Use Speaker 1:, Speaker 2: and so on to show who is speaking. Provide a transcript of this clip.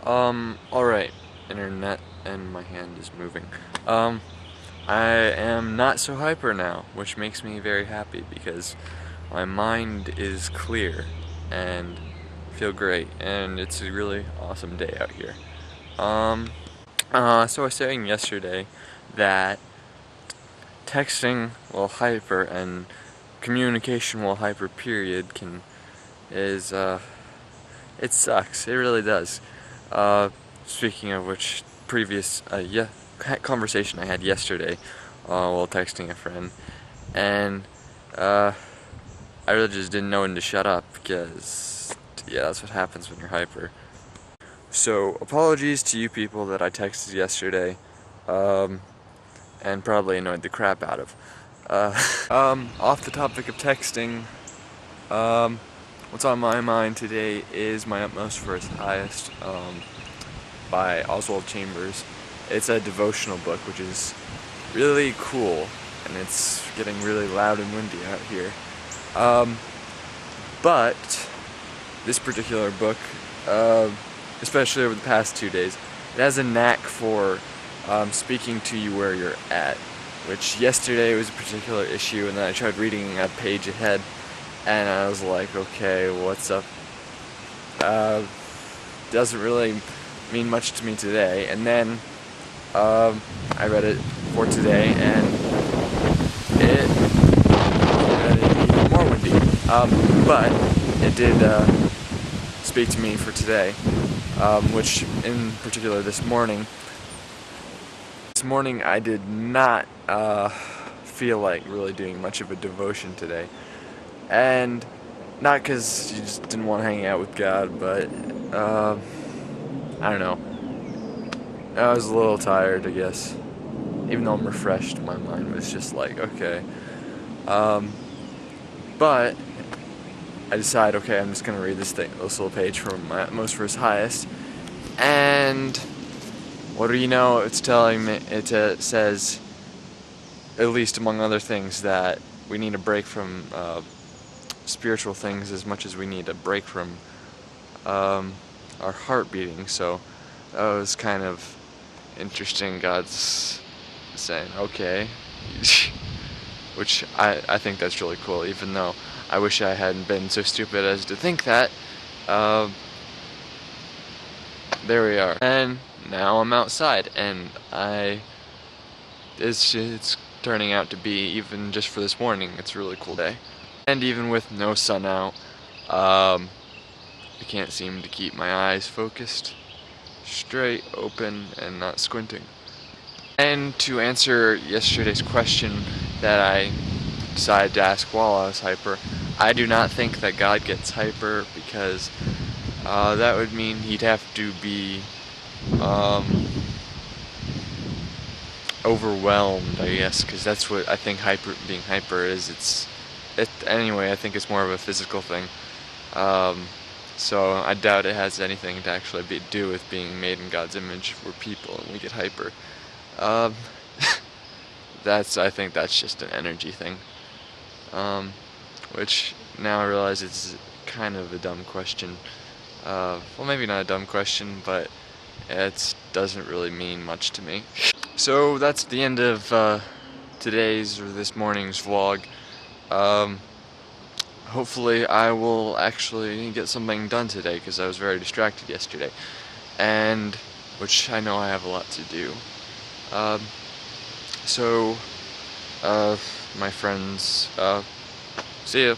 Speaker 1: Alright. Internet and my hand is moving. I am not so hyper now, which makes me very happy because my mind is clear and feel great, and it's a really awesome day out here. So I was saying yesterday that texting while hyper and communication while hyper period it sucks. It really does. Speaking of which, previous conversation I had yesterday while texting a friend, and I really just didn't know when to shut up because, yeah, that's what happens when you're hyper. So, apologies to you people that I texted yesterday, and probably annoyed the crap out of. Off the topic of texting, what's on my mind today is My Utmost for Its Highest, by Oswald Chambers. It's a devotional book, which is really cool, and it's getting really loud and windy out here. But this particular book, especially over the past 2 days, it has a knack for speaking to you where you're at, which yesterday was a particular issue, and then I tried reading a page ahead, and I was like, okay, what's up? Doesn't really mean much to me today. And then I read it for today, and it even more windy. But it did speak to me for today, which in particular this morning. This morning I did not feel like really doing much of a devotion today. And not because you just didn't want to hang out with God, but I don't know. I was a little tired, I guess. Even though I'm refreshed, my mind was just like, okay. But I decided, okay, I'm just gonna read this little page from My Utmost for Its Highest, and what do you know? It's telling me. It says, at least among other things, that we need a break from spiritual things as much as we need a break from our heart beating. So that was kind of interesting. God's saying, okay, which I think that's really cool, even though I wish I hadn't been so stupid as to think that. There we are. And now I'm outside, and it's turning out to be, even just for this morning, it's a really cool day. And even with no sun out, I can't seem to keep my eyes focused, straight, open, and not squinting. And to answer yesterday's question that I decided to ask while I was hyper, I do not think that God gets hyper, because that would mean he'd have to be overwhelmed, I guess, because that's what I think being hyper is. Anyway, I think it's more of a physical thing. So I doubt it has anything to actually do with being made in God's image. We're people and we get hyper. I think that's just an energy thing. Which now I realize it's kind of a dumb question. Well, maybe not a dumb question, but it doesn't really mean much to me. So that's the end of today's or this morning's vlog. Hopefully I will actually get something done today, because I was very distracted yesterday, and which I know I have a lot to do. So my friends, see ya.